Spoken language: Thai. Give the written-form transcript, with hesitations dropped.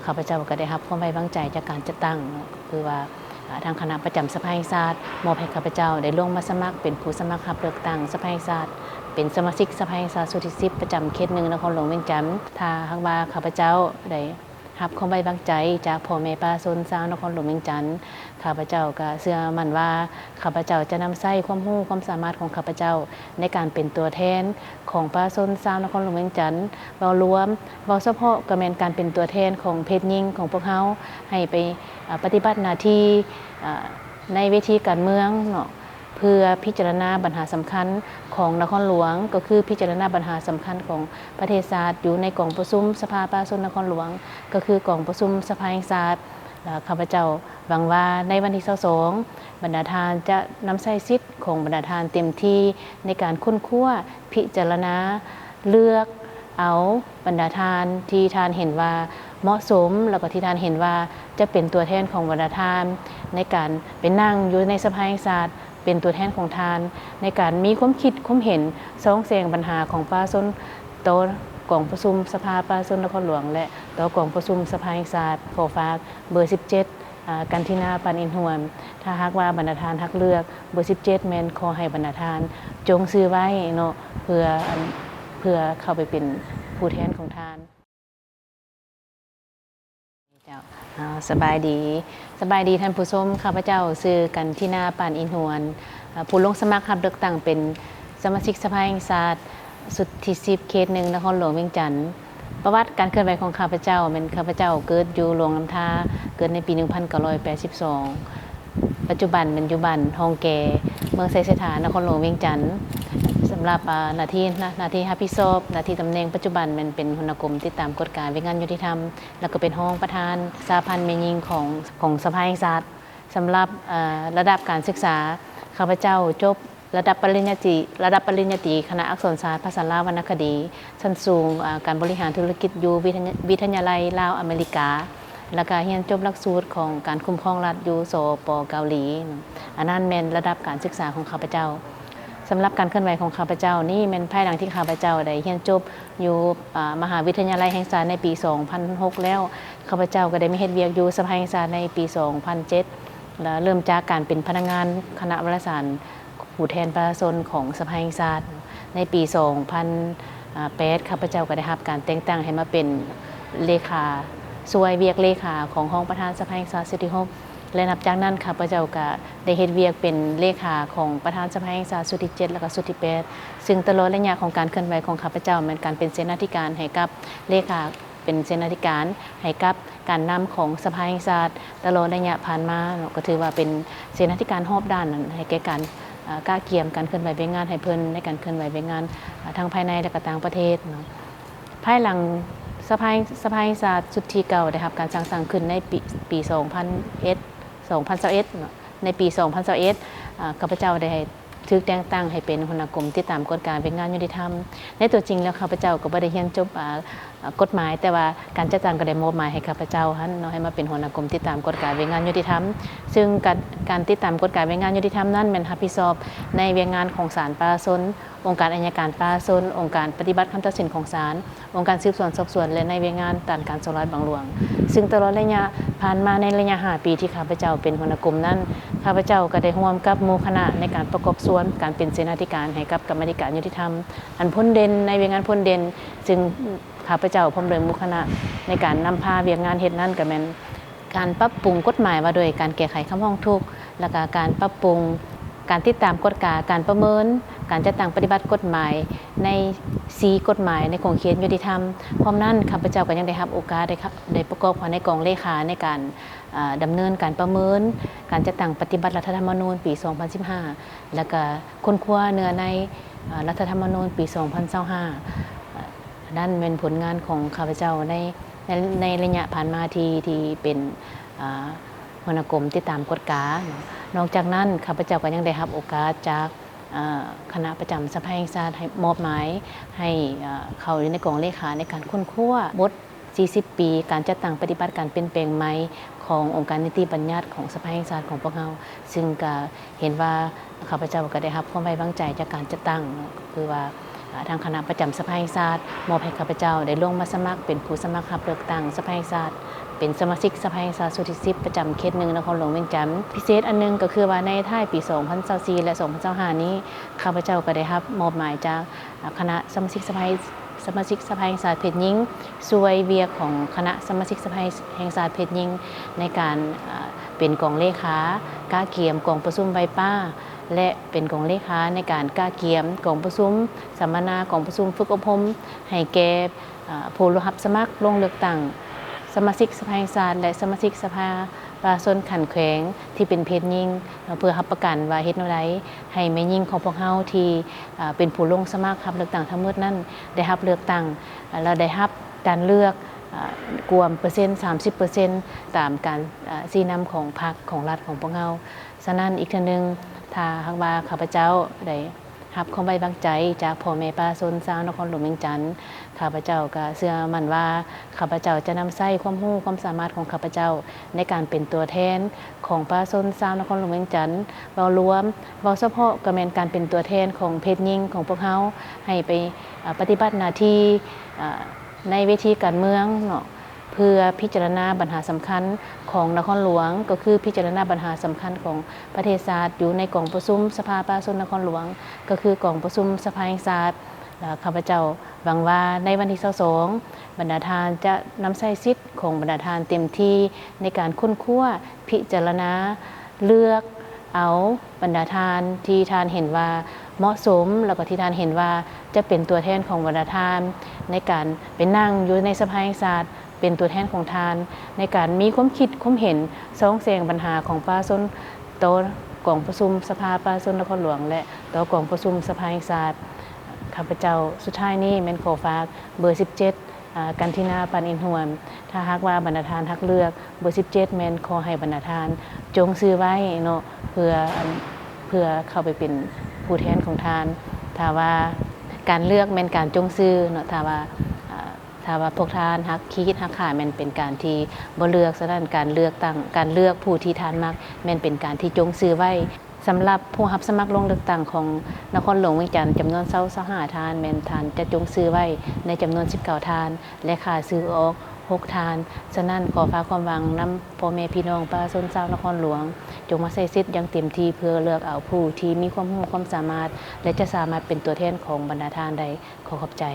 ข้าพเจ้าก็ได้รับความไว้วางใจจากการจัดตั้งคือว่าทางคณะประจำสภาแห่งชาติมอบให้ข้าพเจ้าได้ลงมาสมัครเป็นผู้สมัครรับเลือกตั้งสภาแห่งชาติเป็นสมาชิกสภาแห่งชาติสุดที่10ประจำเขต1นครหลวงเวียงจันทน์ถ้าหากว่าข้าพเจ้าได้รับความไว้วางใจจากพ่อแม่ประชาชนชาวนครหลวงเวียงจันทน์ข้าพเจ้าก็เชื่อมั่นว่าข้าพเจ้าจะนำใช้ความรู้ความสามารถของข้าพเจ้าในการเป็นตัวแทนของประชาชนชาวนครหลวงเวียงจันทน์เว้ารวมเว้าเฉพาะก็แม่นการเป็นตัวแทนของเพศหญิงของพวกเฮาให้ไปปฏิบัติหน้าที่ในเวทีการเมืองเนาะเพื่อพิจารณาปัญหาสำคัญของนครหลวงก็คือพิจารณาปัญหาสำคัญของประเทศชาติอยู่ในกองประชุมสภาประชาชนนครหลวงก็คือกองประชุมสภาแห่งชาติข้าพเจ้าหวังว่าในวันที่22บรรดาทานจะนำใช้สิทธิ์ของบรรดาทานเต็มที่ในการค้นคว้าพิจารณาเลือกเอาบรรดาทานที่ทานเห็นว่าเหมาะสมแล้วก็ที่ทานเห็นว่าจะเป็นตัวแทนของบรรดาทานในการเป็นนั่งอยู่ในสภาแห่งชาติเป็นตัวแทนของทานในการมีความคิดความเห็นส่องแสงปัญหาของประชาชนต่อกองประชุมสภาประชาชนนครหลวงและต่อกองประชุมสภาแห่งชาติขอฝากเบอร์17กันทินาปานอินหวนถ้าหากว่าบรรดาทานทักเลือกเบอร์17แม่นขอให้บรรดาทานจงซื้อไว้เนาะเพื่อเข้าไปเป็นผู้แทนของทานสบายดีท่านผู้ชมข้าพเจ้าชื่อกันทินาปานอินหวนผู้ลงสมัครรับเลือกตั้งเป็นสมาชิกสภาแห่งชาติสุดที่10เขต1นครหลวงเวียงจันทน์ประวัติการเคลื่อนไหวของข้าพเจ้าเป็นข้าพเจ้าเกิดอยู่หลวงน้ำทาเกิดในปี1982ปัจจุบันเป็นอยู่บ้านฮองแกเมืองไซเสถานนครหลวงเวียงจันทน์สำหรับหน้าที่รับผิดชอบหน้าที่ตำแหน่งปัจจุบันมันเป็นหัวหน้ากรมติดตามกฎการเวียงงานยุติธรรมแล้วก็เป็นห้องประธานสหพันธ์แม่หญิงของสภาแห่งชาติสำหรับระดับการศึกษาข้าพเจ้าจบระดับปริญญาตรีคณะอักษรศาสตร์ภาษาลาววรรณคดีชั้นสูงการบริหารธุรกิจอยู่วิทยาลัยลาวอเมริกาแล้วก็เรียนจบหลักสูตรของการคุ้มครองรัฐอยู่สป.เกาหลีอันนั้นแม่นระดับการศึกษาของข้าพเจ้าสำหรับการเคลื่อนไหวของข้าพเจ้านี่เป็นภายหลังที่ข้าพเจ้าได้เรียนจบอยู่มหาวิทยาลัยแห่งชาติในปี2006แล้วข้าพเจ้าก็ได้มาเฮ็ดเวียกอยู่สภาแห่งชาติในปี2007แล้วเริ่มจากการเป็นพนักงานคณะวารสารผู้แทนประชาชนของสภาแห่งชาติในปี2008ข้าพเจ้าก็ได้รับการแต่งตั้งให้มาเป็นเลขาช่วยเวียกเลขาของห้องประธานสภาแห่งชาติสุดที่6และนับจากนั้นข้าพเจ้าก็ได้เฮ็ดเวียกเป็นเลขาของประธานสภาแห่งชาติสุดที่7และก็สุดที่8ซึ่งตลอดระยะของการเคลื่อนไหวของข้าพเจ้ามันการเป็นเสนาธิการให้กับเลขาเป็นเสนาธิการให้กับการนำของสภาแห่งชาติตลอดระยะผ่านมาก็ถือว่าเป็นเสนาธิการรอบด้านให้แก่การกล้าเกี่ยมการเคลื่อนไหวเวียงงานให้เพิ่นในการเคลื่อนไหวเวียงงานทั้งภายในและก็ต่างประเทศเนาะภายหลังสภาแห่งชาติสุดที่เก่าได้รับการสร้างขึ้นในปี2021ในปี2021ข้าพเจ้าได้ถูกแต่งตั้งให้เป็นหัวหน้ากรมติดตามกฎการเวียงงานยุติธรรมในตัวจริงแล้วข้าพเจ้าก็บ่ได้เรียนจบกฎหมายแต่ว่าการจัดตั้งก็ได้มอบหมายให้ข้าพเจ้าเนาะให้มาเป็นหัวหน้ากรมติดตามกฎการเวียงงานยุติธรรมซึ่งการติดตามกฎการเวียงงานยุติธรรมนั้นแม่นรับผิดชอบในเวียงงานของศาลประชาชนองค์การอัยการประชาชนองค์การปฏิบัติคำตัดสินของศาลองค์การสืบสวนสอบสวนและในเวียงงานด้านการสอบสวนบางหลวงซึ่งตลอดระยะผ่านมาในระยะ5ปีที่ข้าพเจ้าเป็นหัวหน้ากรมนั้นข้าพเจ้าก็ได้ร่วมกับหมู่คณะในการประกอบส่วนการเป็นเสนาธิการให้กับกรรมาธิการยุติธรรมอันพ้นเด่นในเวียงงานพ้นเด่นซึ่งข้าพเจ้าพร้อมด้วยหมู่คณะในการนำพาเวียงงานเฮ็ดนั้นก็แม่นการปรับปรุงกฎหมายว่าโดยการแก้ไขคำร้องทุกข์และก็การปรับปรุงการติดตามกฎการประเมินการจัดตั้งปฏิบัติกฎหมายใน4กฎหมายในของเขตยุติธรรมพร้อมนั้นข้าพเจ้าก็ยังได้รับโอกาสได้ประกอบในกองเลขาในการดำเนินการประเมินการจัดตั้งปฏิบัติรัฐธรรมนูญปี2015แล้วก็ค้นคว้าเนื้อในรัฐธรรมนูญปี2025นั่นเป็นผลงานของข้าพเจ้าในระยะผ่านมาที่เป็นหัวหน้ากรมติดตามกฎการนอกจากนั้นข้าพเจ้าก็ยังได้รับโอกาสจากคณะประจำสภาแห่งชาติให้มอบหมายให้เขาอยู่ในกองเลขาในการค้นคว้าบท40 ปีการจัดตั้งปฏิบัติการเปลี่ยนแปลงใหม่ขององค์การนิติบัญญัติของสภาแห่งชาติของพวกเราซึ่งก็เห็นว่าข้าพเจ้าก็ได้รับความไว้วางใจจากการจัดตั้งคือว่าทางคณะประจำสภาแห่งชาติมอบให้ข้าพเจ้าได้ลงมาสมัครเป็นผู้สมัครรับเลือกตั้งสภาแห่งชาติ เป็นสมาชิกสภาแห่งชาติสุดที่10ประจำเขต1นครหลวงเวียงจันทน์พิเศษอันนึงก็คือว่าในท้ายปี2024และ2025นี้ข้าพเจ้าก็ได้รับมอบหมายจากคณะสมาชิกสภาแห่งชาติเพศหญิงช่วยเวียกของคณะสมาชิกสภาแห่งชาติเพศหญิงในการเป็นกองเลขากาเกียมกองประชุมใบป้าและเป็นกองเลขาในการกาเกียมกองประชุมสัมมนากองประชุมฝึกอบรมให้แก่ผู้รับสมัครลงเลือกตั้งสมาชิกสภาแห่งชาติและสมาชิกสภาประชาชนขันแขวงที่เป็นเพศหญิงเพื่อรับประกันว่าเฮ็ดแนวใดให้แม่หญิงของพวกเฮาที่เป็นผู้ลงสมัครรับเลือกตั้งทั้งหมดนั้นได้รับเลือกตั้งแล้วได้รับการเลือกกวมเปอร์เซ็นต์ 30% ตามการชี้นำของพรรคของรัฐของพวกเฮาฉะนั้นอีกเทื่อนึงถ้าหากว่าข้าพเจ้าได้รับความไว้วางใจจากพ่อแม่ประชาชนชาวนครหลวงเวียงจันทน์ข้าพเจ้าก็เชื่อมั่นว่าข้าพเจ้าจะนำใช้ความรู้ความสามารถของข้าพเจ้าในการเป็นตัวแทนของประชาชนชาวนครหลวงเวียงจันทน์เว้ารวมเว้าเฉพาะก็แม่นการเป็นตัวแทนของเพศหญิงของพวกเฮาให้ไปปฏิบัติหน้าที่ในเวทีการเมืองเนาะเพื่อพิจารณาปัญหาสำคัญของนครหลวงก็คือพิจารณาปัญหาสำคัญของประเทศชาติอยู่ในกองประชุมสภาประชาชนนครหลวงก็คือกองประชุมสภาแห่งชาติข้าพเจ้าหวังว่าในวันที่22บรรดาทานจะนำใช้สิทธิ์ของบรรดาทานเต็มที่ในการค้นคว้าพิจารณาเลือกเอาบรรดาทานที่ทานเห็นว่าเหมาะสมแล้วก็ที่ทานเห็นว่าจะเป็นตัวแทนของบรรดาทานในการเป็นนั่งอยู่ในสภาแห่งชาติเป็นตัวแทนของทานในการมีความคิดความเห็นซ่องแซงปัญหาของประชาชนต่อกองประชุมสภาประชาชนนครหลวงและต่อกองประชุมสภาแห่งชาติข้าพเจ้าสุดท้ายนี้แม่นขอฝากเบอร์17กันทินาปานอินหวนถ้าหากว่าบรรดาทานฮักเลือกเบอร์17แม่นขอให้บรรดาทานจงซื้อไว้เนาะเพื่อเข้าไปเป็นผู้แทนของทานถ้าว่าการเลือกแม่นการจงซื้อเนาะถ้าว่าพวกทานฮักคิดฮักขายแม่นเป็นการที่บ่เลือกฉะนั้นการเลือกผู้ที่ทานมักแม่นเป็นการที่จงซื้อไว้สำหรับผู้รับสมัครลงเลือกตั้งของนครหลวงเวียงจันทน์จำนวน25ทานแม่นทานจะจงซื้อไว้ในจำนวน19ทานและค่าซื้อออก6ทานฉะนั้นขอฝากความหวังนำพ่อแม่พี่น้องประชาชนชาวนครหลวงจงมาใช้สิทธิ์อย่างเต็มที่เพื่อเลือกเอาผู้ที่มีความรู้ความสามารถและจะสามารถเป็นตัวแทนของบรรดาทานใดขอขอบใจ